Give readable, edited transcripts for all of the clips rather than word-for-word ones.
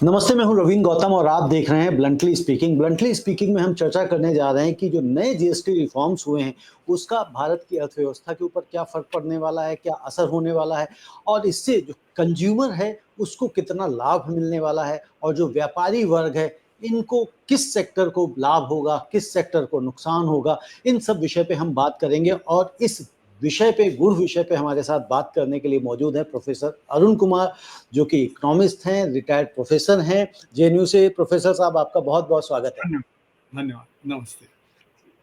नमस्ते, मैं हूँ रवीन गौतम और आप देख रहे हैं ब्लंटली स्पीकिंग। ब्लंटली स्पीकिंग में हम चर्चा करने जा रहे हैं कि जो नए जीएसटी रिफॉर्म्स हुए हैं, उसका भारत की अर्थव्यवस्था के ऊपर क्या फ़र्क पड़ने वाला है, क्या असर होने वाला है और इससे जो कंज़्यूमर है, उसको कितना लाभ मिलने वाला है और जो व्यापारी वर्ग है, इनको किस सेक्टर को लाभ होगा, किस सेक्टर को नुकसान होगा, इन सब विषय पे हम बात करेंगे और इस विषय पे, गुण विषय पे हमारे साथ बात करने के लिए मौजूद है प्रोफ़ेसर अरुण कुमार, जो कि इकोनॉमिस्ट हैं, रिटायर्ड प्रोफेसर हैं जेएनयू से। प्रोफेसर साहब, आपका बहुत-बहुत स्वागत है। धन्यवाद, धन्यवाद, नमस्ते।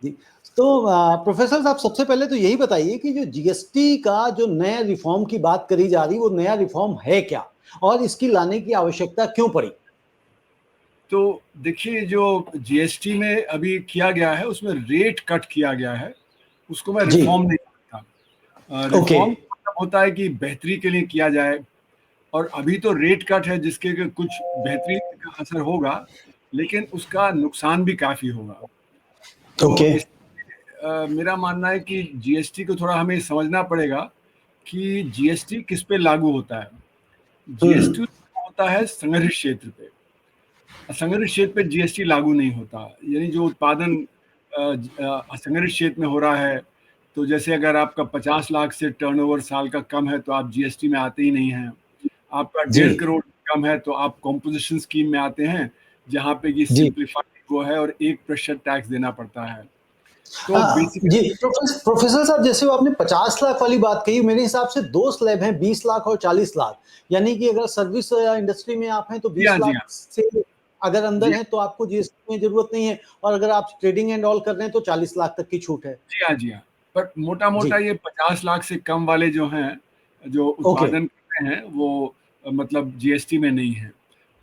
जी, तो प्रोफेसर साहब सबसे पहले तो यही बताइए कि जो जीएसटी का जो नया रिफॉर्म की बात करी जा रही है, वो नया रिफॉर्म है क्या? और इसकी लाने की आवश्यकता क्यों पड़ी? तो देखिए, जो जीएसटी में अभी किया गया है, उसमें रेट कट किया गया है, उसको मैं जी, रिफॉर्म नहीं कहता। ओके, रिफॉर्म मतलब होता है कि बेहतरी के लिए किया जाए, और अभी तो रेट कट है जिसके कि कुछ बेहतरी का असर होगा, लेकिन उसका नुकसान भी काफ़ी होगा। तो ओके, इस मेरा मानना है कि जीएसटी को थोड़ा हमें समझना पड़ेगा कि जीएसटी किस पे लागू होता है। हुँ, जीएसटी होता है संग्रहित क्षेत्र पे। असंगठित क्षेत्र पे जीएसटी लागू नहीं होता, यानी जो उत्पादन असंगठित क्षेत्र में हो रहा है, तो जैसे अगर आपका 50 लाख से टर्नओवर साल का कम है तो आप जीएसटी में आते ही नहीं हैं। आपका जी, 1.5 करोड़ कम है तो आप कॉम्पोजिशन स्कीम में आते हैं, जहाँ पे कि जी। सिंप्लीफाइड वो है और 1% टैक्स देना पड़ता है। तो बेसिकली जी, प्रोफेसर साहब, जैसे वो आपने 50 लाख वाली बात कही, मेरे हिसाब से 2 स्लैब हैं, 20 लाख और 40 लाख। यानी कि अगर सर्विस इंडस्ट्री में आप हैं तो जी 20 हाँ, जी लाख हाँ, से अगर अंदर जी हैं तो आपको जीएसटी में ज़रूरत नहीं है और अगर आप ट्रेडिंग एंड ऑल कर रहे हैं तो 40 लाख तक की छूट है। जी हाँ, जी हाँ। पर मोटा-मोटा जी, ये 50 लाख से कम वाले जो हैं, जो ओके, उत्पादन करते हैं, वो मतलब जीएसटी में नहीं है।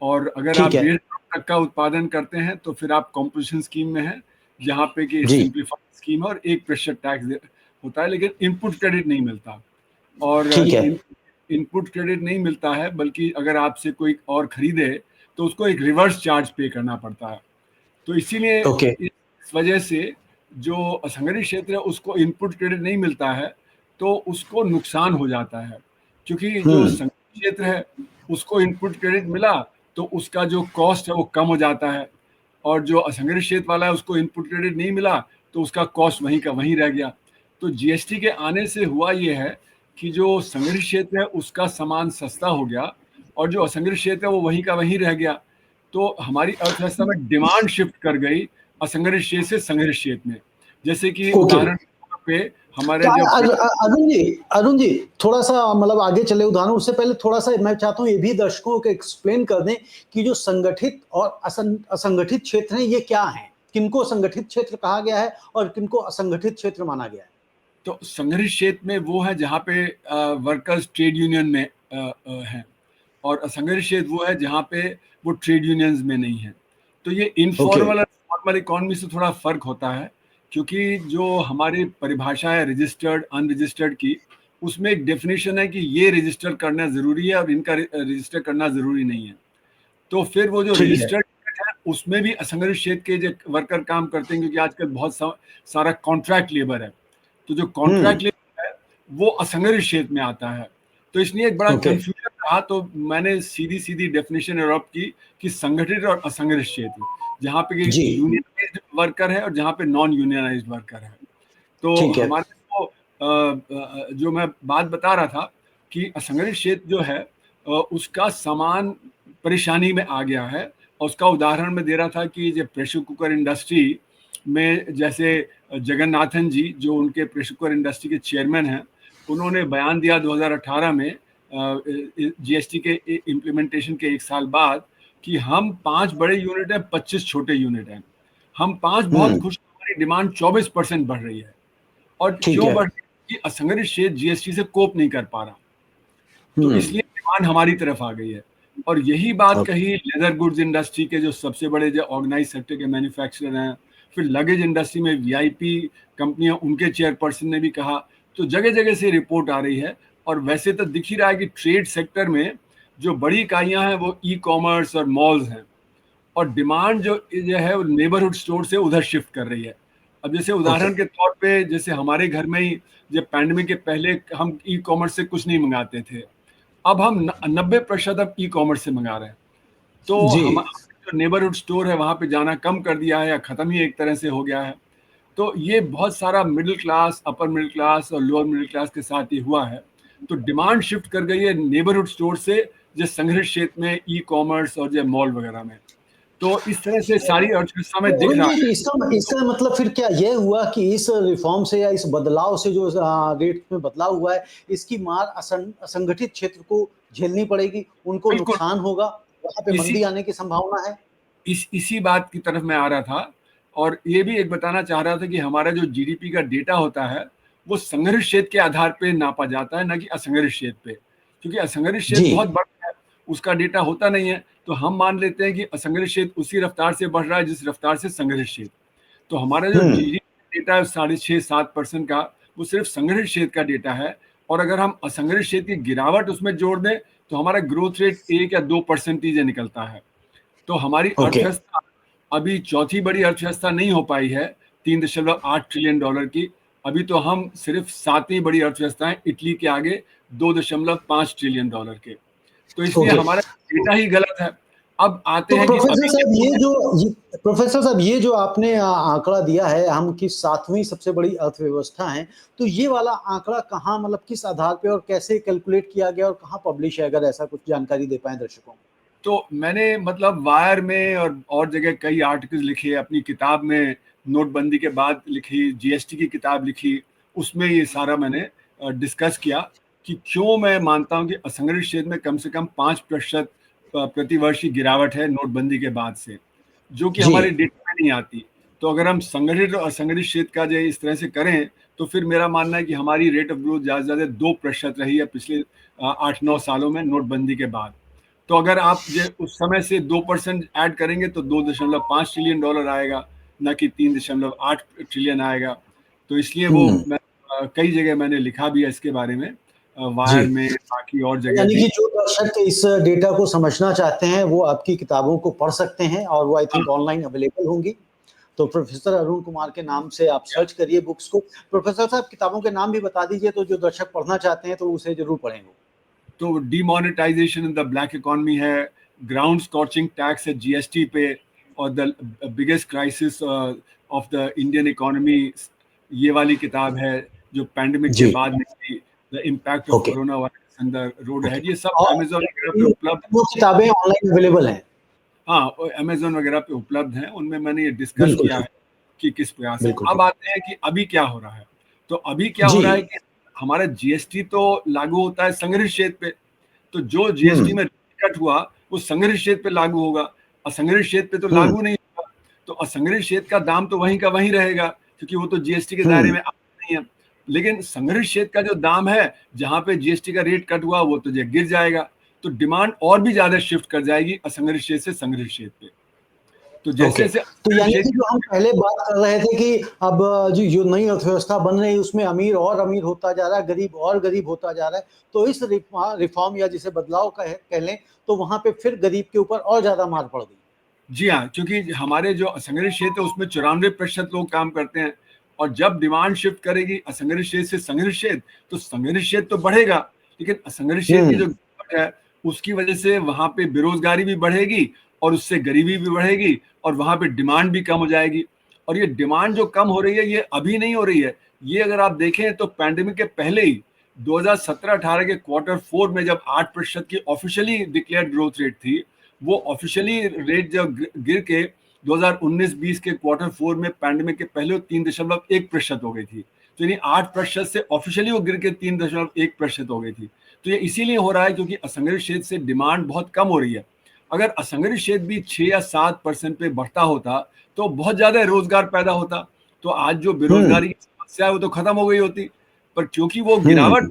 और अगर आप ठीक है। 1.5 करोड़ तक का उत्पादन करते हैं, तो फिर आप कंपोज़िशन स्कीम में हैं, जहाँ पे कि जी, सिम्प्लीफाइड स्कीम है और 1% टैक्स दे होता है, लेकिन इनपुट क्रेडिट नहीं मिलता। और ठीक है। इनपुट क्रेडिट नहीं मिलता है, बल्कि अगर आपसे कोई और खरीदे, तो उसको एक रिवर्स चार्ज पे करना पड़ता है। तो इसीलिए ओके, इस वजह से जो असंगठित क्षेत्र है उसको इनपुट क्रेडिट नहीं मिलता है, तो उसको नुकसान हो जाता है। क्योंकि जो हुँ, संगठित क्षेत्र है उसको इनपुट क्रेडिट मिला, तो उसका जो कॉस्ट है वो कम हो जाता है, और जो असंगठित क्षेत्र वाला है उसको इनपुट क्रेडिट नहीं मिला, तो उसका कॉस्ट वहीं का वहीं रह गया। तो जीएसटी के आने से हुआ ये है कि जो संगठित क्षेत्र है उसका सामान सस्ता हो गया, और जो असंगठित क्षेत्र है वो वहीं का वहीं रह गया। तो हमारी अर्थव्यवस्था में डिमांड शिफ्ट कर गई असंगठित क्षेत्र से संगठित क्षेत्र में। जैसे कि ओके। उदाहरण के तौर पे हमारे क्या जो अरुण जी, थोड़ा-सा मतलब आगे चले उदाहरण, उससे पहले थोड़ा-सा मैं चाहता हूँ ये भी दर्शकों को एक्सप्लेन कर दें कि जो संगठित और असंगठित क्षेत्र हैं, ये क्या हैं? किनको संगठित क्षेत्र कहा गया है और किनको असंगठित क्षेत्र माना गया है? तो संगठित क्षेत्र में वो है जहाँ पे वर्कर्स ट्रेड यूनियन में हैं, और असंगठित क्षेत्र वो है जहाँ पे वो ट्रेड यूनियंस में नहीं है। तो ये ओके, इनफॉर्मल और फॉर्मल इकोनॉमी से थोड़ा फ़र्क होता है, क्योंकि जो हमारी परिभाषा है रजिस्टर्ड, अनरजिस्टर्ड की, उसमें एक डेफ़िनिशन है कि ये रजिस्टर करना ज़रूरी है और इनका रजिस्टर करना ज़रूरी नहीं है। तो फिर वो जो ठीक है। रजिस्टर्ड है, उसमें भी असंगठित क्षेत्र के जो वर्कर काम करते हैं, क्योंकि आजकल बहुत सारा कॉन्ट्रैक्ट लेबर है। तो जो हुँ, कॉन्ट्रैक्ट लेबर है, वो असंगठित क्षेत्र में आता है। तो इसलिए एक बड़ा ओके, कन्फ्यूजन रहा, तो मैंने सीधी-सीधी डेफ़िनिशन अडॉप्ट की कि संगठित और असंगठित क्षेत्र, जहाँ पे कि जी, यूनियनाइज़्ड वर्कर है और जहाँ पे नॉन यूनियनाइज़्ड वर्कर है। तो ठीक है। हमारे को जो मैं बात बता रहा था कि असंगठित क्षेत्र जो है, उसका सामान परेशानी में आ गया है, और उसका उदाहरण मैं दे रहा था कि जो प्रेशर कुकर इंडस्ट्री में, जैसे जगन्नाथन जी जो उनके प्रेशर कुकर इंडस्ट्री के चेयरमैन हैं, उन्होंने बयान दिया 2018 में जीएसटी के इम्प्लीमेंटेशन के 1 साल बाद कि हम 5 बड़े यूनिट हैं, 25 छोटे यूनिट हैं। हम 5 बहुत हुँ, खुश, हमारी डिमांड 24% बढ़ रही है। और ठीक क्यों है। बढ़ रही है कि असंगठित क्षेत्र जीएसटी से कोप नहीं कर पा रहा। तो हुँ, इसलिए डिमांड हमारी तरफ आ गई है। और यही बात ओके, कही लेदर गुड्स इंडस्ट्री के जो सबसे बड़े जो ऑर्गेनाइज सेक्टर के मैन्युफैक्चरर हैं, फिर लगेज इंडस्ट्री में वीआईपी कंपनियां, उनके चेयरपर्सन ने भी कहा। तो जगह जगह से रिपोर्ट आ रही है, और वैसे तो दिख ही रहा है कि ट्रेड सेक्टर में जो बड़ी इकाइयां हैं वो ई कॉमर्स और मॉल्स हैं, और डिमांड जो है वो नेबरहुड स्टोर से उधर शिफ्ट कर रही है। अब जैसे ओके, उदाहरण के तौर पे, जैसे हमारे घर में ही जब पैंडेमिक के पहले हम ई कॉमर्स से कुछ नहीं मंगाते थे, अब हम 90% अब ई कॉमर्स से मंगा रहे हैं। तो जी। हम जो नेबरहुड स्टोर है वहाँ पे जाना कम कर दिया है या ख़त्म ही एक तरह से हो गया है। तो ये बहुत सारा middle class, upper middle class और लोअर मिडिल क्लास के साथ ये हुआ है। तो डिमांड शिफ्ट कर गई है नेबरहुड स्टोर से जो संघर्ष क्षेत्र में ई-कॉमर्स और जो मॉल वगैरह में। तो इस तरह से सारी अर्थव्यवस्था में तो दिख अरुण रहा जी, है। इसका इसका मतलब फिर क्या ये हुआ कि इस रिफॉर्म से या इस बदलाव से जो रेट में बदलाव हुआ है, इसकी मार असंगठित क्षेत्र को झेलनी पड़ेगी, उनको बिल्कुल, नुकसान होगा, वहाँ पे इसी मंदी आने की संभावना है? इसी बात की तरफ मैं आ रहा था और ये भी एक बताना चाह रहा था कि हमारा जो जीडीपी का डेटा होता है, वो संघर्ष क्षेत्र के आधार पे नापा जाता है, ना कि असंघर्ष क्षेत्र पे। क्योंकि असंघर्ष क्षेत्र जी। बहुत बड़ा है, उसका डेटा होता नहीं है, तो हम मान लेते हैं कि असंघर्ष क्षेत्र उसी रफ्तार से बढ़ रहा है जिस रफ्तार से संघर्ष क्षेत्र। तो हमारा जो हुँ। जीडीपी डेटा है 6.5-7% का, वो सिर्फ संघर्ष क्षेत्र का डेटा है। और अगर हम असंघर्ष क्षेत्र की गिरावट उसमें जोड़ दें, तो हमारा ग्रोथ रेट 1 या 2% निकलता है। तो हमारी ओके। अर्थव्यवस्था अभी चौथी बड़ी अर्थव्यवस्था नहीं हो पाई है 3.8 ट्रिलियन डॉलर की। अभी तो हम सिर्फ सातवीं बड़ी अर्थव्यवस्था है इटली के आगे 2.5 ट्रिलियन डॉलर के। तो इसलिए ओके। हमारा डेटा ही गलत है। अब आते तो हैं कि प्रोफ़ेसर अभी साहब क्या हो रहा प्रोफ़ेसर साहब ये जो आपने आंकड़ा दिया है, हम की 7वीं सबसे बड़ी अर्थव्यवस्था हैं, तो ये वाला आंकड़ा कहाँ मतलब किस आधार पे और कैसे कैलकुलेट किया गया और कहाँ पब्लिश है? अगर ऐसा कुछ जानकारी दे पाएँ दर्शकों को। तो मैंने मतलब वायर में और जगह कई आर्टिकल्स लिखे, अपनी किताब में नोटबंदी के बाद लिखी, जीएसटी की किताब लिखी, उसमें ये सारा मैंने डिस्कस किया कि क्यों मैं मानता हूँ कि असंगठित क्षेत्र में कम से कम 5% प्रतिवर्ष की गिरावट है नोटबंदी के बाद से, जो कि जी। हमारे डेटा में नहीं आती। तो अगर हम संगठित और असंगठित क्षेत्र का जो इस तरह से करें, तो फिर मेरा मानना है कि हमारी रेट ऑफ ग्रोथ ज़्यादा से ज़्यादा 2% रही है पिछले 8-9 सालों में नोटबंदी के बाद। तो अगर आप जे उस समय से 2% ऐड करेंगे तो 2.5 ट्रिलियन डॉलर आएगा, ना कि 3.8 ट्रिलियन आएगा। तो इसलिए वो हुँ। मैं कई जगह मैंने लिखा भी है इसके बारे में, जी। वायर में, बाकी और जगह यानी कि भी। जो दर्शक इस डेटा को समझना चाहते हैं, वो आपकी किताबों को पढ़ सकते हैं और वो आई हाँ, थिंक ऑनलाइन अवेलेबल होंगी। तो प्रोफ़ेसर अरुण कुमार के नाम से आप क्या सर्च करिए बुक्स को। प्रोफ़ेसर साहब किताबों के नाम भी बता दीजिए तो जो दर्शक पढ़ना चाहते हैं तो उसे ज़रूर पढ़ें वो। तो demonetisation in the black economy है, ग्राउंड स्कॉचिंग टैक्स है जीएसटी पे, और the biggest crisis of the Indian economy, ये वाली किताब है जो पैंडेमिक के जी। बाद निकली, the impact of okay. Corona virus and the road okay. Ahead. ये सब और अमेज़न वगैरह पे ये उपलब्ध है। वो किताबें ऑनलाइन अवेलेबल हैं। हाँ, अमेज़न वगैरह पे उपलब्ध हैं, उनमें मैंने ये डिस्कस बिल्कुल किया ठीक, है कि किस प्रकार से। बिल्कुल अब ठीक। आते हैं कि अभी क्या हो रहा है। तो अभी क्या हो जी। रहा है कि हमारा जीएसटी तो लागू होता है संग्रहित क्षेत्र पे, तो जो जीएसटी हुँ, में कट हुआ, वो संग्रहित क्षेत्र पे लागू होगा। असंग्रहित क्षेत्र पे तो हुँ, लागू नहीं होगा, तो असंग्रहित क्षेत्र का दाम तो वहीं का वहीं रहेगा, क्योंकि वो तो जीएसटी के दायरे हुँ। में आता नहीं है। लेकिन संग्रहित क्षेत्र का जो दाम है, जहाँ पे जीएसटी का रेट कट हुआ, वो तो जो गिर जाएगा। तो डिमांड और भी ज़्यादा शिफ्ट कर जाएगी असंग्रहित क्षेत्र से संग्रहित क्षेत्र पे। तो ओके। जैसे-जैसे तो असंगठित यानी कि जो हम क्षेत्र। पहले बात कर रहे थे कि अब जो जो नई अर्थव्यवस्था बन रही है उसमें अमीर और अमीर होता जा रहा है, गरीब और गरीब होता जा रहा है। तो इस रिफ़ॉर्म या जिसे बदलाव कह लें, तो वहाँ पे फिर गरीब के ऊपर और ज़्यादा मार पड़ गई। जी हाँ, क्योंकि हमारे जो असंगठित क्षेत्र है उसमें 94% लोग काम करते हैं, और जब डिमांड शिफ्ट करेगी असंगठित क्षेत्र से संगठित क्षेत्र, तो संगठित क्षेत्र तो बढ़ेगा, लेकिन असंगठित क्षेत्र की हुँ, जो गिरावट है, उसकी वजह से वहाँ पे बेरोज़गारी भी बढ़ेगी और उससे गरीबी भी बढ़ेगी और वहाँ पे डिमांड भी कम हो जाएगी। और ये डिमांड जो कम हो रही है, ये अभी नहीं हो रही है। ये अगर आप देखें तो पैंडेमिक के पहले ही 2017-18 के क्वार्टर 4 में जब 8% की ऑफ़िशियली डिक्लेयर्ड ग्रोथ रेट थी, वो ऑफिशियली रेट जब गिर के 2019-20 के क्वार्टर 4 में पैंडेमिक के पहले वो 3.1% हो गई थी। तो यानी 8% से ऑफिशियली वो गिर के 3.1% हो गई थी। तो ये इसीलिए हो रहा है क्योंकि असंगठित क्षेत्र से डिमांड बहुत कम हो रही है। अगर असंगठित क्षेत्र भी 6 या 7% पे बढ़ता होता, तो बहुत ज़्यादा रोज़गार पैदा होता। तो आज जो हुँ, बेरोज़गारी की समस्या है, वो तो खत्म हो गई होती। पर क्योंकि वो हुँ। गिरावट,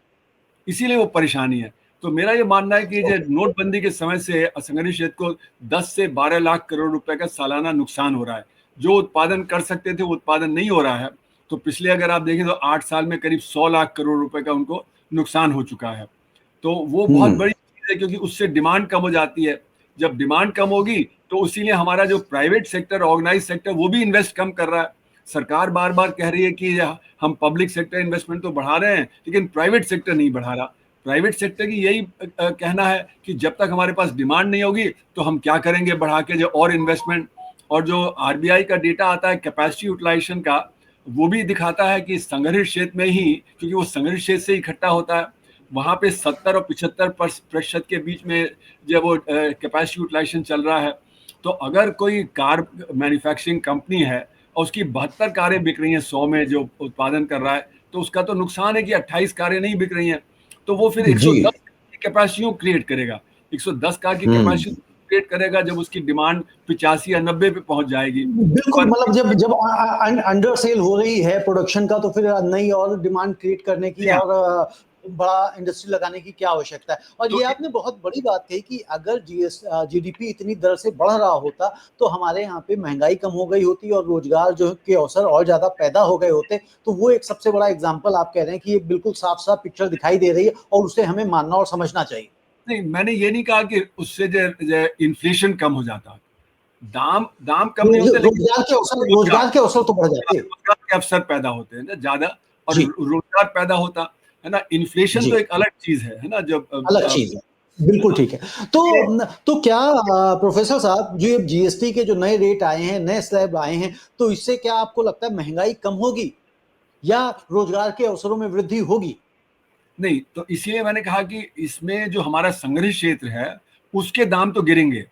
इसीलिए वो परेशानी है। तो मेरा ये मानना है कि जो नोटबंदी के समय से असंगठित क्षेत्र को 10 से 12 लाख करोड़ रुपए का सालाना नुकसान हो रहा है। जो उत्पादन कर सकते थे, वो उत्पादन नहीं हो रहा है। तो पिछले अगर आप देखें तो 8 साल में करीब 100 लाख करोड़ रुपए का उनको नुकसान हो चुका है। तो वो बहुत हुँ, बड़ी चीज़ है क्योंकि उससे डिमांड कम हो जाती है। जब डिमांड कम होगी, तो इसीलिए हमारा जो प्राइवेट सेक्टर, ऑर्गेनाइज़ सेक्टर, वो भी इन्वेस्ट कम कर रहा है। सरकार बार-बार कह रही है कि हम पब्लिक सेक्टर इन्वेस्टमेंट तो बढ़ा रहे हैं, लेकिन प्राइवेट सेक्टर नहीं बढ़ा रहा। प्राइवेट सेक्टर की यही कहना है कि जब तक हमारे पास डिमांड नहीं होगी तो हम क्या करेंगे बढ़ा के जो और इन्वेस्टमेंट। और जो आरबीआई का डेटा आता है कैपेसिटी यूटिलाइजेशन का, वो भी दिखाता है कि संग्रहित क्षेत्र में ही, क्योंकि वो संग्रहित क्षेत्र से इकट्ठा होता है, वहाँ पे 70 और 75% के बीच में जब वो कैपेसिटी यूटिलाइजेशन चल रहा है। तो अगर कोई कार मैन्युफैक्चरिंग कंपनी है और उसकी 72 कारें बिक रही हैं 100 में जो उत्पादन कर रहा है, तो उसका तो नुकसान है कि 28 कारें नहीं बिक रही हैं। तो वो फिर जी 110 की कैपेसिटी क्रिएट करेगा, 110 कार की कैपेसिटी क्रिएट करेगा जब उसकी डिमांड 85 या 90 पे पहुंच जाएगी। बिल्कुल, मतलब जब जब अंडर सेल हो रही है प्रोडक्शन का, तो फिर नई और डिमांड क्रिएट करने की और बड़ा इंडस्ट्री लगाने की क्या आवश्यकता है। और तो ये आपने बहुत बड़ी बात कही कि अगर जीडीपी इतनी दर से बढ़ रहा होता तो हमारे यहाँ पे महंगाई कम हो गई होती और रोजगार जो के अवसर और ज्यादा पैदा हो गए होते। तो वो एक सबसे बड़ा एग्जाम्पल आप कह रहे हैं कि ये बिल्कुल साफ साफ पिक्चर दिखाई दे रही है और उसे हमें मानना और समझना चाहिए। नहीं, मैंने ये नहीं कहा कि उससे जो इन्फ्लेशन कम हो जाता, दाम दाम कम नहीं होते, लेकिन रोजगार के अवसर तो बढ़ जाते, रोजगार के अवसर पैदा होते हैं ज्यादा, और जी रोजगार पैदा होता है ना। इन्फ्लेशन जी, तो एक अलग चीज है ना, जब अलग चीज है। बिल्कुल ठीक है। तो क्या प्रोफेसर साहब, जो जीएसटी के जो नए रेट आए हैं, नए स्लैब आए हैं, तो इससे क्या आपको लगता है महंगाई कम होगी या रोजगार के अवसरों में वृद्धि होगी? नहीं, तो इसलिए मैंने कहा कि इसमें जो हमारा संग्रहित क्षेत्र है उसके दाम तो गिरेंगे,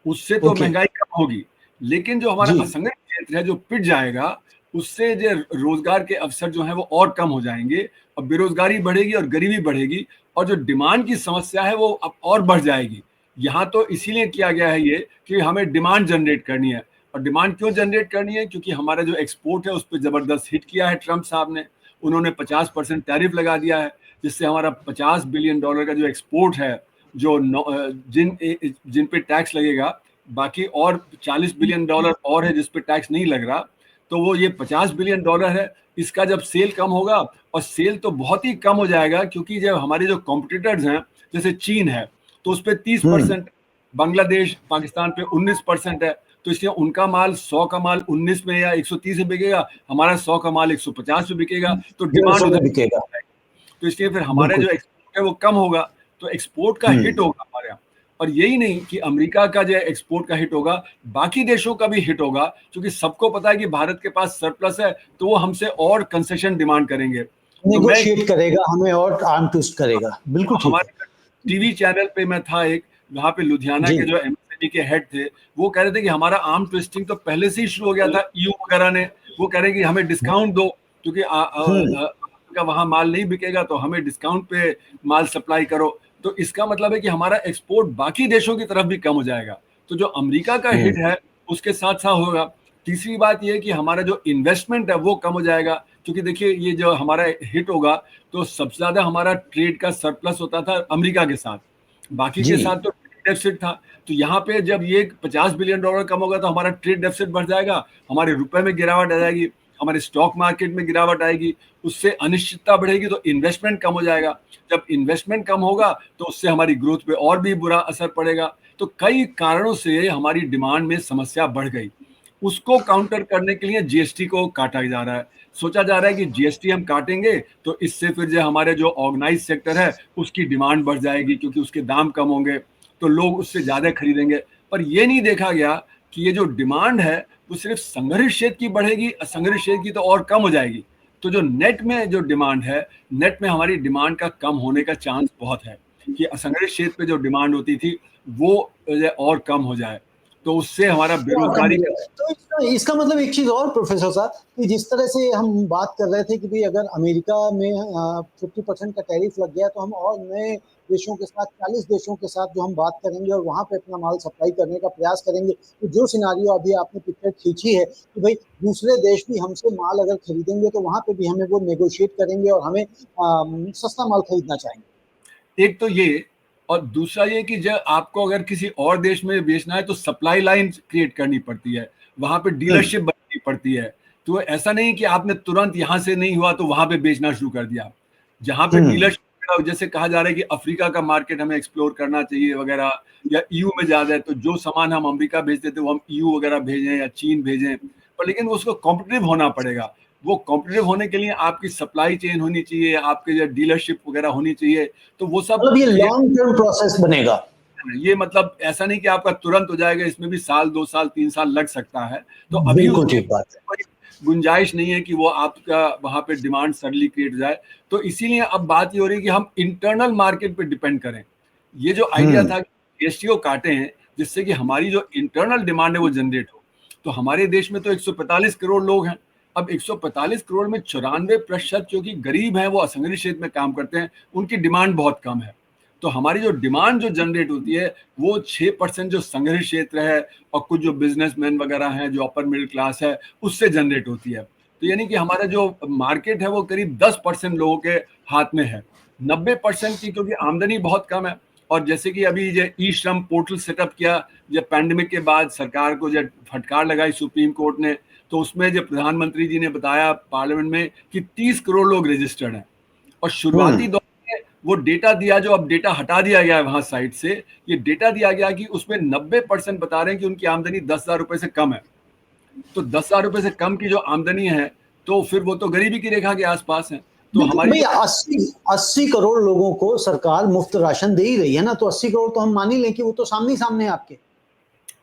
उससे तो ओके, महंगाई कम होगी। लेकिन जो हमारा जी असंगठित क्षेत्र है जो पिट जाएगा, उससे जो रोजगार के अवसर जो है वो और कम हो जाएंगे, और बेरोजगारी बढ़ेगी और गरीबी बढ़ेगी, और जो डिमांड की समस्या है वो अब और बढ़ जाएगी। यहाँ तो इसीलिए किया गया है ये कि हमें डिमांड जनरेट करनी है। और डिमांड क्यों जनरेट करनी है? क्योंकि हमारा जो एक्सपोर्ट है उस पर जबरदस्त हिट किया है ट्रंप साहब ने। उन्होंने 50% टैरिफ लगा दिया है, जिससे हमारा $50 बिलियन का जो एक्सपोर्ट है, जो जिन जिन पे टैक्स लगेगा, बाकी और $40 बिलियन और है जिस पे टैक्स नहीं लग रहा, तो वो ये $50 बिलियन है। इसका जब सेल कम होगा, और सेल तो बहुत ही कम हो जाएगा, क्योंकि जब हमारे जो कॉम्पिटिटर्स हैं जैसे चीन है तो उस पर 30%, बांग्लादेश पाकिस्तान पे 19% है। तो इसलिए उनका माल 100 का माल 19 में या 130 में बिकेगा, हमारा 100 का माल 150 में बिकेगा, तो डिमांड 150 में उधर। बिकेगा। तो इसलिए फिर हमारे बिल्कुल। जो एक्सपोर्ट है वो कम होगा, तो एक्सपोर्ट का हिट होगा हमारे यहाँ। और यही नहीं कि अमेरिका का जो एक्सपोर्ट का हिट होगा, बाकी देशों का भी हिट होगा, क्योंकि सबको पता है कि भारत के पास सरप्लस है, तो वो हमसे और कंसेशन डिमांड करेंगे। तो मैं नेगोशिएट करेगा, हमें और आर्म ट्विस्ट करेगा। बिल्कुल ठीक है। हमारे टीवी चैनल पे मैं था एक, वहां पे लुधियाना जी के जो एमएसएमई के हेड थे, वो कह रहे थे कि हमारा आर्म ट्विस्टिंग तो पहले से ही शुरू हो गया था ईयू वगैरह ने। वो कह रहे हैं कि हमें डिस्काउंट दो, क्योंकि का वहां माल नहीं बिकेगा, तो हमें डिस्काउंट पे माल सप्लाई करो। तो इसका मतलब है कि हमारा एक्सपोर्ट बाकी देशों की तरफ भी कम हो जाएगा। तो जो अमेरिका का हिट है उसके साथ साथ होगा। तीसरी बात यह है कि हमारा जो इन्वेस्टमेंट है वो कम हो जाएगा, क्योंकि देखिए ये जो हमारा हिट होगा, तो सबसे ज्यादा हमारा ट्रेड का सरप्लस होता था अमेरिका के साथ, बाकी जी के साथ तो डेफिसिट था। तो यहाँ पे जब ये $50 बिलियन कम होगा, तो हमारा ट्रेड डेफिसिट बढ़ जाएगा, हमारे रुपए में गिरावट आ जाएगी, हमारे स्टॉक मार्केट में गिरावट आएगी, उससे अनिश्चितता बढ़ेगी, तो इन्वेस्टमेंट कम हो जाएगा। जब इन्वेस्टमेंट कम होगा तो उससे हमारी ग्रोथ पे और भी बुरा असर पड़ेगा। तो कई कारणों से हमारी डिमांड में समस्या बढ़ गई। उसको काउंटर करने के लिए जीएसटी को काटा जा रहा है। सोचा जा रहा है कि जीएसटी हम काटेंगे तो इससे फिर जो हमारे जो ऑर्गेनाइज सेक्टर है उसकी डिमांड बढ़ जाएगी, क्योंकि उसके दाम कम होंगे, तो लोग उससे ज्यादा खरीदेंगे। पर ये नहीं देखा गया कि ये जो डिमांड है वो सिर्फ संग्रहित क्षेत्र की बढ़ेगी, असंग्रहित क्षेत्र की तो और कम हो जाएगी। तो जो नेट में जो डिमांड है, नेट में हमारी डिमांड का कम होने का चांस बहुत है कि असंग्रहित क्षेत्र पे जो डिमांड होती थी वो और कम हो जाए, तो उससे हमारा बेरोजगारी का। तो इसका मतलब एक चीज और प्रोफेसर साहब, कि जिस तरह से हम बात कर रहे थे कि भाई अगर अमेरिका में 50% का टैरिफ लग गया, तो हम और नए देशों के साथ, 40 देशों के साथ जो हम बात करेंगे और वहां पे अपना माल सप्लाई करने का प्रयास करेंगे, तो जो सिनारियो अभी आपने पिक्चर खींची है कि भाई दूसरे देश भी हमसे माल अगर खरीदेंगे तो वहां पे भी हमें वो नेगोशिएट करेंगे और हमें सस्ता माल खरीदना चाहेंगे। एक तो ये, और दूसरा ये कि जब आपको अगर किसी और देश में बेचना है तो सप्लाई लाइन क्रिएट करनी पड़ती है, वहां पे डीलरशिप बननी पड़ती है। तो ऐसा नहीं कि आपने तुरंत यहाँ से नहीं हुआ तो वहां पे बेचना शुरू कर दिया। जहां पे डीलरशिप, जैसे कहा जा रहा है कि अफ्रीका का मार्केट हमें एक्सप्लोर करना चाहिए वगैरह, या ईयू में ज्यादा है, तो जो सामान हम अमेरिका भेजते थे वो हम ईयू वगैरह भेजें या चीन भेजें, पर लेकिन उसको कॉम्पिटिटिव होना पड़ेगा। वो कॉम्पिटिटिव होने के लिए आपकी सप्लाई चेन होनी चाहिए, आपके जो डीलरशिप वगैरह होनी चाहिए, तो वो सब मतलब ये क्रिएट। लॉन्ग टर्म प्रोसेस बनेगा। ये मतलब ऐसा नहीं कि आपका तुरंत हो जाएगा, इसमें भी साल 2 साल 3 साल लग सकता है। तो अभी बिल्कुल उसकी ठीक बात है। कोई गुंजाइश नहीं है कि वो आपका वहाँ पे डिमांड सडनली क्रिएट हो जाए। तो इसीलिए अब बात ये हो रही है कि हम इंटरनल मार्केट पे डिपेंड करें। ये जो आइडिया था कि जीएसटी को काटें जिससे कि हमारी जो इंटरनल डिमांड है वो जनरेट हो। तो हमारे देश में तो 145 करोड़ लोग हैं। अब 145 करोड़ में 94% जो कि गरीब हैं, वो असंगठित क्षेत्र में काम करते हैं, उनकी डिमांड बहुत कम है। तो हमारी जो डिमांड जो जनरेट होती है वो 6% जो संगठित क्षेत्र है और कुछ जो बिजनेसमैन वगैरह हैं, जो अपर मिडिल क्लास है, उससे जनरेट होती है। तो यानी कि हमारा जो मार्केट है वो करीब 10% लोगों के हाथ में है। 90% की क्योंकि आमदनी बहुत कम है। और जैसे कि अभी ये ई श्रम पोर्टल सेटअप किया जब पैंडेमिक के बाद, सरकार को जब फटकार लगाई सुप्रीम कोर्ट ने, तो उसमें जब प्रधानमंत्री जी ने बताया पार्लियामेंट में कि 30 करोड़ लोग रजिस्टर्ड हैं। और शुरुआती दौर में वो डेटा दिया, जो अब डेटा हटा दिया गया है वहां साइट से, ये डेटा दिया गया कि उसमें 90% बता रहे हैं कि उनकी आमदनी 10,000 रुपए से कम है। तो 10,000 रुपए से कम की जो आमदनी है, तो फिर वो तो गरीबी की रेखा के आसपास है। तो लेकिन हमारी भैया 80 करोड़ लोगों को सरकार मुफ्त राशन दे ही रही है ना, तो 80 करोड़ तो हम मान ही लें कि वो तो सामने सामने है आपके।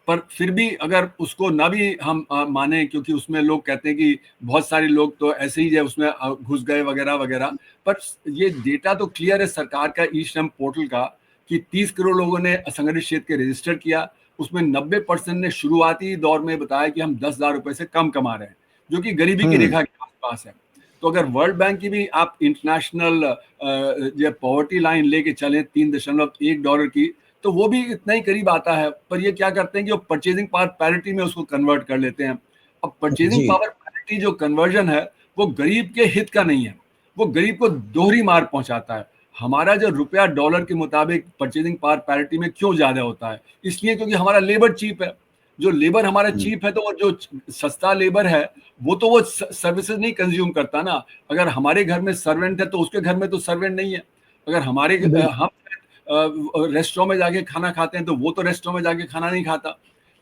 पर फिर भी अगर उसको ना भी हम माने, क्योंकि उसमें लोग कहते हैं कि बहुत सारे लोग तो ऐसे ही है उसमें घुस गए वगैरह वगैरह, पर ये डेटा तो क्लियर है सरकार का ई श्रम पोर्टल का कि 30 करोड़ लोगों ने असंगठित क्षेत्र के रजिस्टर किया। उसमें 90% ने शुरुआती दौर में बताया कि हम 10,000 रुपए से कम कमा रहे हैं, जो कि गरीबी की रेखा के आसपास है। तो अगर वर्ल्ड बैंक की भी आप इंटरनेशनल जो पॉवर्टी लाइन लेके चले $3.1 की, तो वो भी इतना ही करीब आता है। पर ये क्या करते हैं कि वो परचेजिंग पावर पैरिटी में उसको कन्वर्ट कर लेते हैं। अब परचेजिंग जी। पावर पैरिटी जो कन्वर्जन है वो गरीब के हित का नहीं है, वो गरीब को दोहरी मार पहुंचाता है। हमारा जो रुपया डॉलर के मुताबिक परचेजिंग पावर पैरिटी में क्यों ज्यादा होता है? इसलिए क्योंकि हमारा लेबर चीप है। जो लेबर हमारा चीप है, तो वो जो सस्ता लेबर है वो तो वो सर्विसेज नहीं कंज्यूम करता ना। अगर हमारे घर में सर्वेंट है तो उसके घर में तो सर्वेंट नहीं है। अगर हमारे हम रेस्टोरेंट में जाके खाना खाते हैं तो वो तो रेस्टोरेंट में जाके खाना नहीं खाता।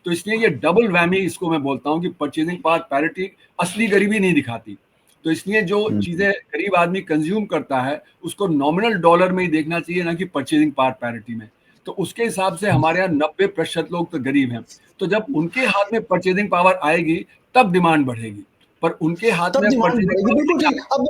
तो इसलिए ये डबल वैमी इसको मैं बोलता हूँ कि परचेजिंग पावर पैरिटी असली गरीबी नहीं दिखाती। तो इसलिए जो चीजें गरीब आदमी कंज्यूम करता है उसको नॉमिनल डॉलर में ही देखना चाहिए, ना कि परचेजिंग पावर पैरिटी में। तो उसके हिसाब से हमारे यहाँ 90% लोग तो गरीब हैं। तो जब उनके हाथ में परचेजिंग पावर आएगी तब डिमांड बढ़ेगी, पर उनके हाथ तब में डिमांड परचेजिंग बढ़ेगी, पावर बिल्कुल नहीं ठीक। अब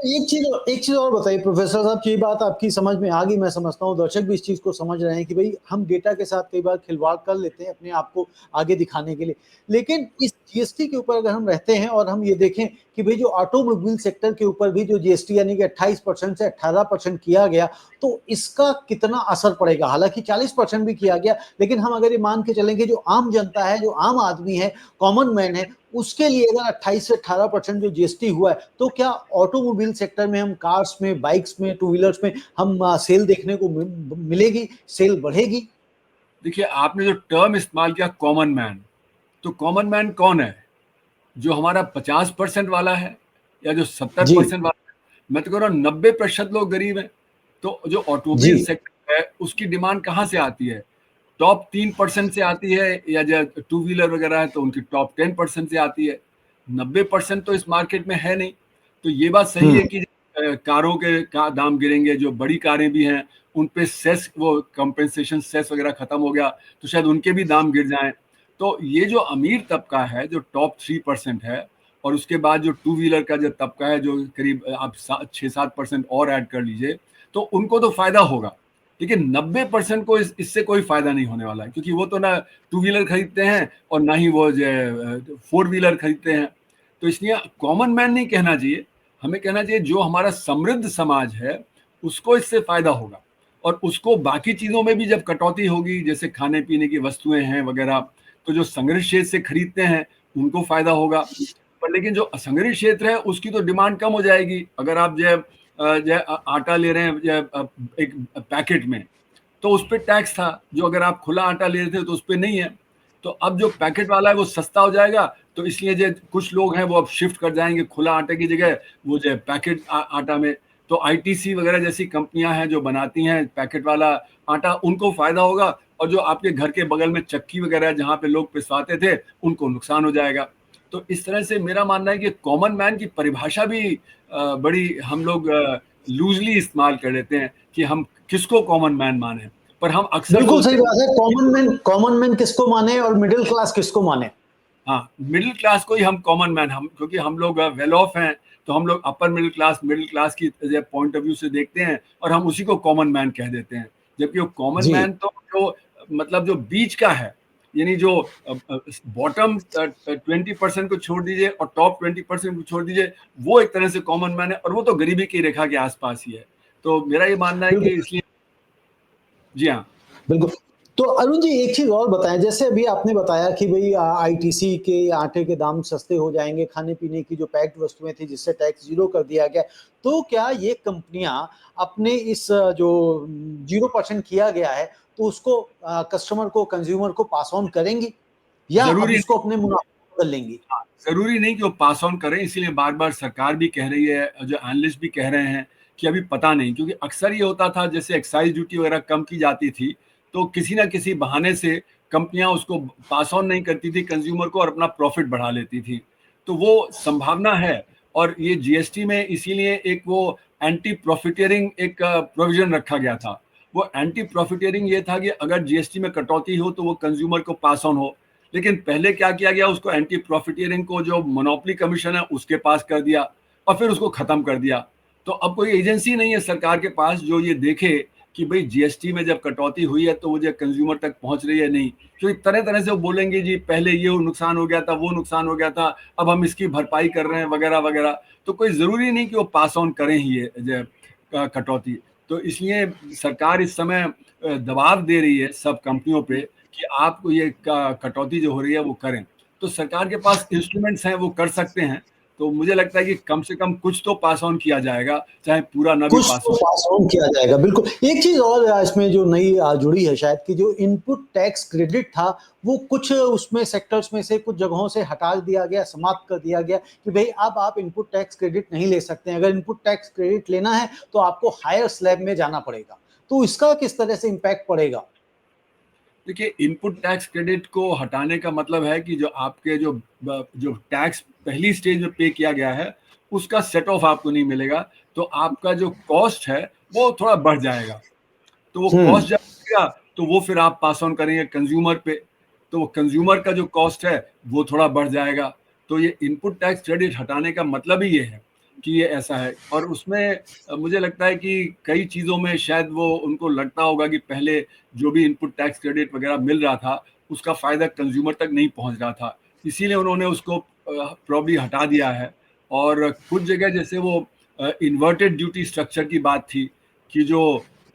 एक चीज और बताइए प्रोफेसर साहब, ये बात आपकी समझ में आ गई, मैं समझता हूँ दर्शक भी इस चीज को समझ रहे हैं कि भाई हम डेटा के साथ कई बार खिलवाड़ कर लेते हैं अपने आप को आगे दिखाने के लिए। लेकिन इस जीएसटी के ऊपर अगर हम रहते हैं और हम ये देखें कि भाई जो ऑटोमोबाइल सेक्टर के ऊपर भी जो जीएसटी यानी कि 28% से 18% किया गया, तो इसका कितना असर पड़ेगा? हालांकि 40% भी किया गया, लेकिन हम अगर ये मान के चलेंगे जो आम जनता है, जो आम आदमी है, कॉमन मैन है, उसके लिए अगर 28 से 18% जो जीएसटी हुआ है, तो क्या ऑटोमोबाइल सेक्टर में हम कार्स में, बाइक्स में, टू व्हीलर्स में हम सेल देखने को मिलेगी, सेल बढ़ेगी? देखिए, आपने जो टर्म इस्तेमाल किया कॉमन मैन, तो कॉमन मैन कौन है? जो हमारा 50% वाला है या जो जी 70% वाला है? मैं तो कह रहा हूँ 90% लोग गरीब हैं। तो जो जी। ऑटोमोबाइल सेक्टर है उसकी डिमांड कहाँ से आती है? टॉप 3% से आती है, या जो टू व्हीलर वगैरह है तो उनकी टॉप 10% से आती है। 90% तो इस मार्केट में है नहीं। तो ये बात सही है कि कारों के का दाम गिरेंगे, जो बड़ी कारें भी हैं उन पे सेस, वो कंपेंसेशन सेस वगैरह खत्म हो गया तो शायद उनके भी दाम गिर जाएं। तो ये जो अमीर तबका है जो टॉप 3% है, और उसके बाद जो टू व्हीलर का जो तबका है जो करीब आप 6-7% और ऐड कर लीजिए, तो उनको तो फायदा होगा। लेकिन 90% को इससे कोई फायदा नहीं होने वाला है, क्योंकि वो तो ना टू व्हीलर खरीदते हैं और ना ही वो जो फोर व्हीलर खरीदते हैं। तो इसलिए कॉमन मैन नहीं कहना चाहिए, हमें कहना चाहिए जो हमारा समृद्ध समाज है उसको इससे फायदा होगा। और उसको बाकी चीजों में भी जब कटौती होगी, जैसे खाने पीने की वस्तुएं हैं वगैरह, तो जो संग्रहित क्षेत्र से खरीदते हैं उनको फायदा होगा। पर लेकिन जो असंगठित क्षेत्र है उसकी तो डिमांड कम हो जाएगी। अगर आप जो आटा ले रहे हैं एक पैकेट में, तो उस पर टैक्स था, जो अगर आप खुला आटा ले रहे थे तो उस पर नहीं है। तो अब जो पैकेट वाला है वो सस्ता हो जाएगा, तो इसलिए जो कुछ लोग हैं वो अब शिफ्ट कर जाएंगे खुला आटे की जगह वो जो पैकेट आटा में। तो आईटीसी वगैरह जैसी कंपनियां हैं जो बनाती हैं पैकेट वाला आटा, उनको फायदा होगा। और जो आपके घर के बगल में चक्की वगैरह जहाँ पे लोग पिसवाते थे उनको नुकसान हो जाएगा। तो इस तरह से मेरा मानना है कि कॉमन मैन की परिभाषा भी बड़ी हम लोग लूजली इस्तेमाल कर लेते हैं कि हम किसको कॉमन मैन माने, पर हम अक्सर बिल्कुल सही बोलते हैं बात है। कॉमन मैन किसको माने और मिडिल क्लास किसको माने? हाँ, मिडिल क्लास को ही हम कॉमन मैन, हम क्योंकि हम लोग वेल ऑफ हैं, तो हम लोग अपर मिडिल क्लास की पॉइंट ऑफ व्यू से देखते हैं और हम उसी को कॉमन मैन कह देते हैं, जबकि वो कॉमन जी। मैन तो जो मतलब जो बीच का है, यानी जो बॉटम 20% को छोड़ दीजिए और टॉप 20% को छोड़ दीजिए, वो एक तरह से कॉमन मैन है, और वो तो गरीबी की रेखा के आसपास ही है। तो मेरा ये मानना है कि बिल्कुल, इसलिए जी हाँ। बिल्कुल। तो अरुण जी एक चीज़ और बताएँ, जैसे अभी आपने बताया कि भई आईटीसी के आटे के दाम सस्ते हो जाएँगे, खाने-पीने की जो पैक्ड वस्तुएँ थी जिससे टैक्स ज़ीरो कर दिया गया। तो क्या ये कंपनियाँ अपने इस जो 0% किया गया है, तो उसको कस्टमर को, कंज़्यूमर को पास ऑन करेंगी? या अब जरूरी उसको अपने मुनाफ़े में बदल लेंगी? हाँ, ज़रूरी नहीं कि वो पास ऑन करें, इसीलिए बार-बार सरकार भी कह रही है, जो एनालिस्ट भी कह रहे हैं कि अभी पता नहीं, क्योंकि अक्सर ये होता था जैसे एक्साइज़ ड्यूटी वगैरह कम की जाती थी, तो किसी न किसी बहाने से कंपनियाँ उसको पास ऑन नहीं करती थी कंज़्यूमर को और अपना प्रॉफ़िट बढ़ा लेती थी। तो वो संभावना है, और ये जीएसटी में इसीलिए एक वो एंटी प्रॉफ़िटियरिंग एक प्रोविज़न रखा गया था। वो एंटी प्रॉफ़िटियरिंग ये था कि अगर जीएसटी में कटौती हो तो वो कंज़्यूमर को पास ऑन हो। लेकिन पहले क्या किया गया, उसको एंटी प्रॉफिटियरिंग को जो मोनोपोली कमीशन है उसके पास कर दिया और फिर उसको खत्म कर दिया। तो अब कोई एजेंसी नहीं है सरकार के पास जो ये देखे कि भाई जीएसटी में जब कटौती हुई है तो वो जो कंज्यूमर तक पहुंच रही है नहीं, क्योंकि तरह तरह से वो बोलेंगे जी पहले ये नुकसान हो गया था, वो नुकसान हो गया था, अब हम इसकी भरपाई कर रहे हैं वगैरह वगैरह। तो कोई जरूरी नहीं कि वो पास ऑन करें ही ये कटौती। तो इसलिए सरकार इस समय दबाव दे रही है सब कंपनियों पे कि आपको ये कटौती जो हो रही है वो करें। तो सरकार के पास इंस्ट्रूमेंट्स हैं, वो कर सकते हैं। तो मुझे लगता है कि कम से कम कुछ तो पास ऑन किया जाएगा, चाहे पूरा ना भी कुछ पास तो ऑन। पास ऑन किया जाएगा, बिल्कुल। एक चीज़ और इसमें जो नई जुड़ी है शायद, कि जो इनपुट टैक्स क्रेडिट था, वो कुछ उसमें सेक्टर्स में से कुछ जगहों से हटा दिया गया, समाप्त कर दिया गया कि भई अब आप इनपुट टैक्स क्रेडिट नहीं ले सकते हैं। अगर इनपुट टैक्स क्रेडिट लेना है, तो आपको हायर स्लैब में जाना पड़ेगा। तो इसका किस तरह से इम्पैक्ट पड़ेगा? देखिए, इनपुट टैक्स क्रेडिट को हटाने का मतलब है कि जो आपके जो टैक्स पहली स्टेज में पे किया गया है, उसका सेट ऑफ आपको नहीं मिलेगा। तो आपका जो कॉस्ट है, वो थोड़ा बढ़ जाएगा। तो वो हुँ। कॉस्ट जब बढ़ेगा, तो वो फिर आप पास ऑन करेंगे कंज्यूमर पे। तो वो कंज्यूमर का जो कॉस्ट है, वो थोड़ा बढ़ जाएगा। तो ये इनपुट टैक्स क्रेडिट हटाने का मतलब ही ये है कि ये ऐसा है। और उसमें मुझे लगता है कि कई चीज़ों में शायद वो उनको लगता होगा कि पहले जो भी इनपुट टैक्स क्रेडिट वगैरह मिल रहा था, उसका फ़ायदा कंज्यूमर तक नहीं पहुंच रहा था। इसीलिए उन्होंने उसको प्रॉब्ली हटा दिया है। और कुछ जगह जैसे वो इन्वर्टेड ड्यूटी स्ट्रक्चर की बात थी कि जो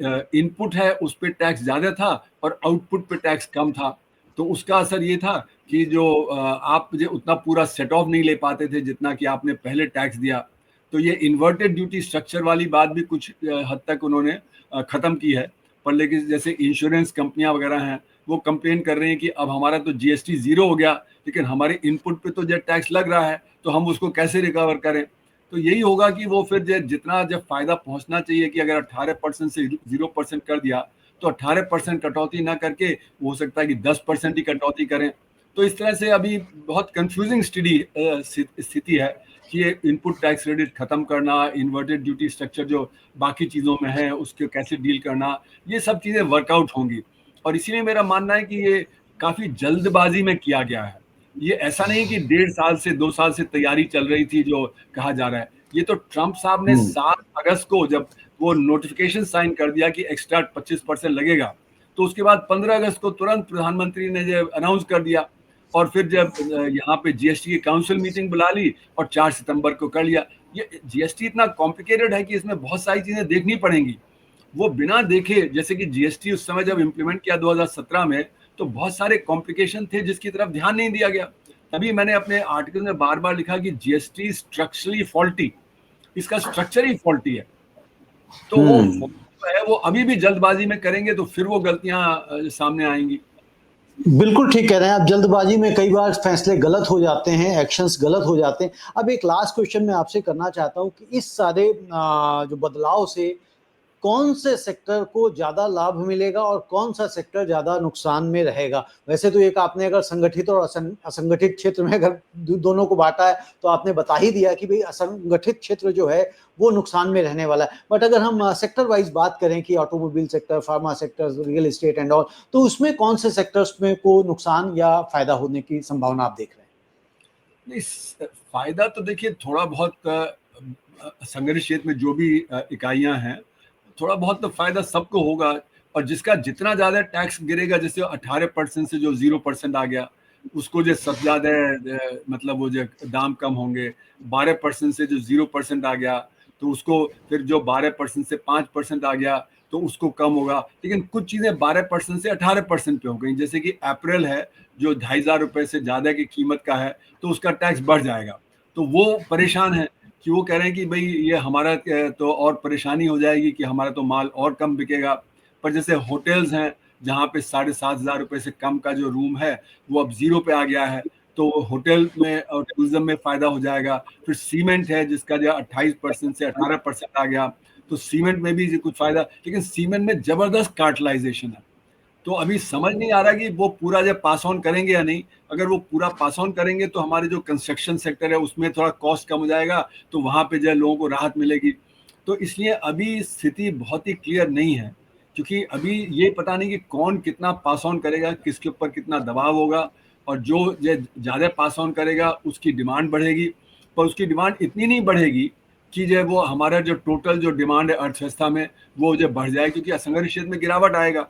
इनपुट है उस पे टैक्स ज़्यादा था और आउटपुट पे टैक्स कम था। तो उसका असर ये था कि जो आप जो उतना पूरा सेट ऑफ नहीं ले पाते थे जितना कि आपने पहले टैक्स दिया। तो ये इन्वर्टेड ड्यूटी स्ट्रक्चर वाली बात भी कुछ हद तक उन्होंने ख़त्म की है। पर लेकिन जैसे इंश्योरेंस कंपनियां वगैरह हैं, वो कंप्लेन कर रही हैं कि अब हमारा तो जीएसटी ज़ीरो हो गया, लेकिन हमारे इनपुट पे तो जो टैक्स लग रहा है, तो हम उसको कैसे रिकवर करें। तो यही होगा कि वो फिर जितना जब फ़ायदा पहुंचना चाहिए कि अगर 18% से 0% कर दिया, तो 18% कटौती ना करके हो सकता है कि 10% ही कटौती करें। तो इस तरह से अभी बहुत कंफ्यूजिंग स्थिति है कि ये इनपुट टैक्स क्रेडिट खत्म करना, इन्वर्टेड ड्यूटी स्ट्रक्चर जो बाकी चीज़ों में है उसके कैसे डील करना, ये सब चीज़ें वर्कआउट होंगी। और इसीलिए मेरा मानना है कि ये काफ़ी जल्दबाजी में किया गया है। ये ऐसा नहीं कि 1.5 साल से 2 साल से तैयारी चल रही थी जो कहा जा रहा है। ये तो ट्रंप साहब ने हुँ। 7 अगस्त को जब वो नोटिफिकेशन साइन कर दिया कि एक्स्ट्रा 25% लगेगा, तो उसके बाद 15 अगस्त को तुरंत प्रधानमंत्री ने जो अनाउंस कर दिया। और फिर जब यहाँ पे जीएसटी की काउंसिल मीटिंग बुला ली और 4 सितंबर को कर लिया। ये जीएसटी इतना कॉम्प्लिकेटेड है कि इसमें बहुत सारी चीज़ें देखनी पड़ेंगी। वो बिना देखे, जैसे कि जीएसटी उस समय जब इम्प्लीमेंट किया 2017 में, तो बहुत सारे कॉम्प्लिकेशन थे जिसकी तरफ ध्यान नहीं दिया गया। तभी मैंने अपने आर्टिकल में बार-बार लिखा कि जीएसटी स्ट्रक्चरली फॉल्टी, इसका स्ट्रक्चर ही फॉल्टी है। तो वो हुँ। है, वो अभी भी जल्दबाजी में करेंगे तो फिर वो गलतियां सामने आएंगी। बिल्कुल ठीक कह रहे हैं आप, जल्दबाजी में कई बार फैसले गलत हो जाते हैं, एक्शंस गलत हो जाते हैं। अब एक लास्ट क्वेश्चन मैं आपसे करना चाहता हूँ कि इस सारे जो बदलाव से कौन से सेक्टर को ज़्यादा लाभ मिलेगा और कौन सा सेक्टर ज़्यादा नुकसान में रहेगा। वैसे तो एक आपने अगर संगठित और असंगठित क्षेत्र में अगर दोनों को बांटा है तो आपने बता ही दिया कि भाई असंगठित क्षेत्र जो है वो नुकसान में रहने वाला है। बट अगर हम सेक्टर वाइज बात करें कि automobile sector, pharma sector, real estate and all, तो उसमें कौन से सेक्टर्स में को नुकसान या फायदा होने की संभावना आप देख रहे हैं? नहीं, फायदा तो देखिए थोड़ा बहुत संगठित क्षेत्र में जो भी इकाइयां हैं, थोड़ा बहुत तो फायदा सबको होगा। और जिसका जितना ज्यादा टैक्स गिरेगा, जैसे 18% से जो 0% आ गया, उसको जो सबसे ज्यादा मतलब वो जो दाम कम होंगे। 12% से जो 0% आ गया, तो उसको फिर जो 12% से 5% आ गया तो उसको कम होगा। लेकिन कुछ चीजें 12% से 18% पे हो गई, जैसे कि अप्रैल है जो 2,500 रुपए से ज्यादा की कीमत का है, तो उसका टैक्स बढ़ जाएगा। तो वो परेशान है कि वो कह रहे हैं कि भाई ये हमारा तो और परेशानी हो जाएगी कि हमारा तो माल और कम बिकेगा। पर जैसे होटल्स हैं जहाँ पे 7,500 रुपए से कम का जो रूम है वो अब 0 पे आ गया है, तो होटल में और टूरिज्म में फायदा हो जाएगा। फिर सीमेंट है जिसका जो 28% से 18% आ गया, तो सीमेंट में भी कुछ फायदा। लेकिन सीमेंट में जबरदस्त कार्टलाइजेशन है, तो अभी समझ नहीं आ रहा कि वो पूरा जब पास ऑन करेंगे या नहीं। अगर वो पूरा पास ऑन करेंगे तो हमारे जो कंस्ट्रक्शन सेक्टर है उसमें थोड़ा कॉस्ट कम हो जाएगा, तो वहां पे जो है लोगों को राहत मिलेगी। तो इसलिए अभी स्थिति बहुत ही क्लियर नहीं है, क्योंकि अभी ये पता नहीं कि कौन कितना पास ऑन करेगा, किसके ऊपर कितना दबाव होगा। और जो ज्यादा पास ऑन करेगा उसकी डिमांड बढ़ेगी, पर उसकी डिमांड इतनी नहीं बढ़ेगी कि जो वो हमारा जो टोटल जो डिमांड है अर्थव्यवस्था में वो जो बढ़ जाए, क्योंकि असंगठित क्षेत्र में गिरावट आएगा।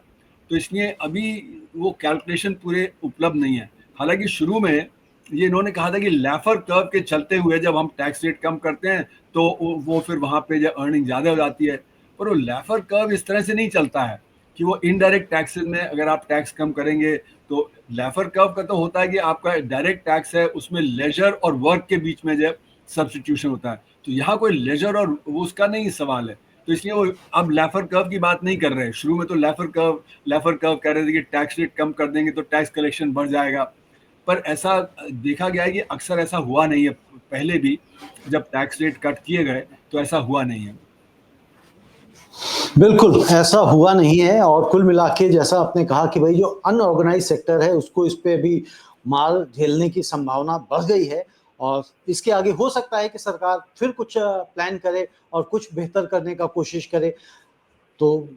तो इसलिए अभी वो कैलकुलेशन पूरे उपलब्ध नहीं है। हालांकि शुरू में ये इन्होंने कहा था कि लैफर कर्व के चलते हुए जब हम टैक्स रेट कम करते हैं तो वो फिर वहां पे जो अर्निंग ज्यादा हो जाती है। पर वो लैफर कर्व इस तरह से नहीं चलता है कि वो इनडायरेक्ट टैक्सेस में अगर आप टैक्स कम करेंगे तो लैफर कर्व का तो होता है कि आपका डायरेक्ट टैक्स है उसमें लेजर और वर्क के बीच में जो सब्सटीट्यूशन होता है। तो यहाँ कोई लेजर और वो उसका नहीं सवाल है, तो इसलिए वो अब लैफर कर्व की बात नहीं कर रहे हैं। शुरू में तो लैफर कर्व कह रहे थे कि टैक्स रेट कम कर देंगे तो टैक्स कलेक्शन बढ़ जाएगा। पर ऐसा देखा गया है कि अक्सर ऐसा हुआ नहीं है। पहले भी जब टैक्स रेट कट किए गए तो ऐसा हुआ नहीं है। बिल्कुल, ऐसा हुआ नहीं है। और कुल मिला के जैसा आपने कहा कि भाई जो अनऑर्गेनाइज़ सेक्टर है उसको इस पे अभी मार झेलने की संभावना बढ़ गई है और इसके आगे हो सकता है कि सरकार फिर कुछ प्लान करे और कुछ बेहतर करने का कोशिश करे। तो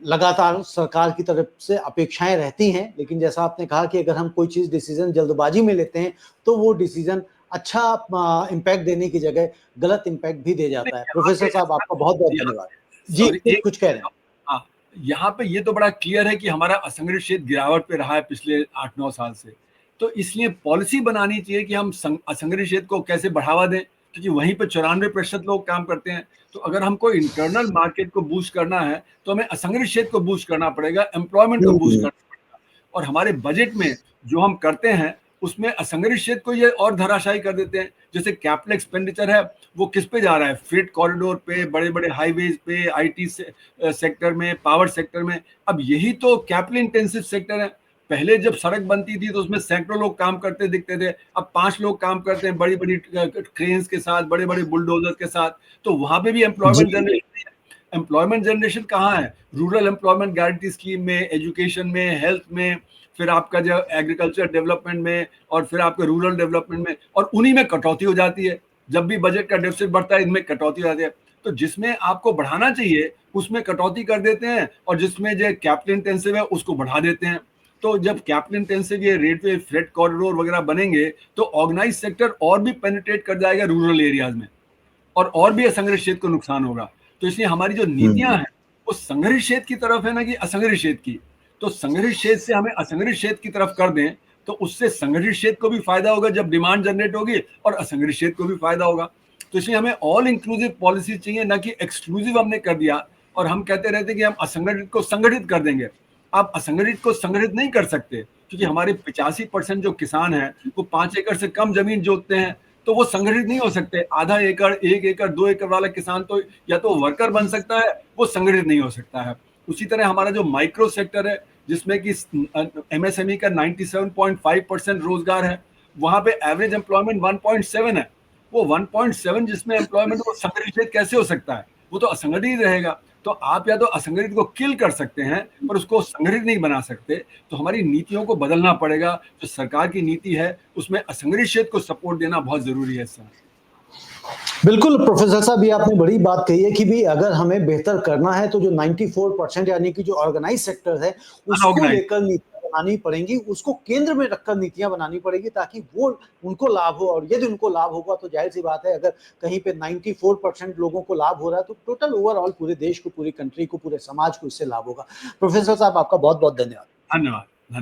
लगातार सरकार की तरफ से अपेक्षाएं रहती हैं, लेकिन जैसा आपने कहा कि अगर हम कोई चीज़ डिसीजन जल्दबाजी में लेते हैं तो वो डिसीजन अच्छा इम्पैक्ट देने की जगह गलत इम्पैक्ट भी दे जाता है। प्रोफेसर साहब आपका बहुत-बहुत धन्यवाद। जी, सॉरी, कुछ कह रहे हैं? हाँ, यहाँ पे ये तो बड़ा क्लियर है कि हमारा असंगठित क्षेत्र गिरावट पे रहा है पिछले 8-9 साल से। तो इसलिए पॉलिसी बनानी चाहिए कि हम असंगठित क्षेत्र को कैसे बढ़ावा दें, क्योंकि वहीं पे 94% लोग काम करते हैं। तो अगर हमको इंटरनल मार्केट को बूस्ट करना है तो हमें असंगठित क्षेत्र को बूस्ट करना पड़ेगा, एम्प्लॉयमेंट को बूस्ट हुँ, करना पड़ेगा। और हमारे बजट में जो हम करते हैं उसमें असंगठित क्षेत्र को ये और धराशायी कर देते हैं। जैसे कैपिटल एक्सपेंडिचर है वो किस पे जा रहा है, फ्रेट कॉरिडोर पे, बड़े बड़े हाईवेज पे, आईटी सेक्टर में, पावर सेक्टर में। अब यही तो कैपिटल इंटेंसिव सेक्टर है। पहले जब सड़क बनती थी तो उसमें सैकड़ों लोग काम करते दिखते थे, अब 5 लोग काम करते हैं बड़ी बड़ी क्रेन्स के साथ, बड़े बड़े बुलडोजर के साथ। तो वहां पे भी एम्प्लॉयमेंट जी। जनरेशन है। एम्प्लॉयमेंट जनरेशन कहाँ है? रूरल एम्प्लॉयमेंट गारंटी स्कीम में, एजुकेशन में, हेल्थ में, फिर आपका जो एग्रीकल्चर डेवलपमेंट में, और फिर आपके रूरल डेवलपमेंट में, और उन्हीं में कटौती हो जाती है। जब भी बजट का डेफिसिट बढ़ता है इनमें कटौती हो जाती है। तो जिसमें आपको बढ़ाना चाहिए उसमें कटौती कर देते हैं, और जिसमें जो कैपिटल इंटेंसिव है उसको बढ़ा देते हैं। तो जब कैपिटल इंटेंसिव ये रेलवे फ्रेट कॉरिडोर वगैरह बनेंगे तो ऑर्गेनाइज सेक्टर और भी पेनिट्रेट कर जाएगा रूरल एरियाज में, और भी असंगठित क्षेत्र को नुकसान होगा। तो इसलिए हमारी जो नीतियां हैं वो संगठित क्षेत्र की तरफ है ना कि असंगठित क्षेत्र की। तो संगठित क्षेत्र से हमें असंगठित क्षेत्र की तरफ कर दें तो उससे संगठित क्षेत्र को भी फायदा होगा जब डिमांड जनरेट होगी, और असंगठित क्षेत्र को भी फायदा होगा। तो इसलिए हमें ऑल इंक्लूसिव पॉलिसी चाहिए, ना कि एक्सक्लूसिव हमने कर दिया और हम कहते रहते कि हम असंगठित को संगठित कर देंगे। आप असंगठित को संगठित नहीं कर सकते, क्योंकि हमारे 85% जो किसान हैं वो 5 एकड़ से कम जमीन जोतते हैं, तो वो संगठित नहीं हो सकते। आधा एकड़, 1 एकड़, 2 एकड़ वाला किसान तो या तो वर्कर बन सकता है, वो संगठित नहीं हो सकता है। उसी तरह हमारा जो माइक्रो सेक्टर है जिसमें कि एमएसएमई का 97.5% रोजगार है, वहां पे एवरेज एम्प्लॉयमेंट 1.7 है। वो 1.7 जिसमें एम्प्लॉयमेंट वो संगठित कैसे हो सकता है? वो तो असंगठित रहेगा। तो आप या तो असंगठित को किल कर सकते हैं पर उसको संगठित नहीं बना सकते। तो हमारी नीतियों को बदलना पड़ेगा। जो सरकार की नीति है उसमें असंगठित क्षेत्र को सपोर्ट देना बहुत जरूरी है सर। बिल्कुल प्रोफेसर साहब, ये आपने बड़ी बात कही है कि भी अगर हमें बेहतर करना है तो जो 94% यानी कि जो ऑर्गेनाइज सेक्टर है उसको अनऑर्गेनाइज। लेकर नीतियां बनानी पड़ेंगी, उसको केंद्र में रखकर नीतियां बनानी पड़ेगी ताकि वो उनको लाभ हो। और यदि उनको लाभ होगा तो जाहिर सी बात है, अगर कहीं पे 94% लोगों को लाभ हो रहा है तो टोटल ओवरऑल पूरे देश को, पूरी कंट्री को, पूरे समाज को इससे लाभ होगा। प्रोफेसर साहब, आपका बहुत बहुत धन्यवाद। धन्यवाद।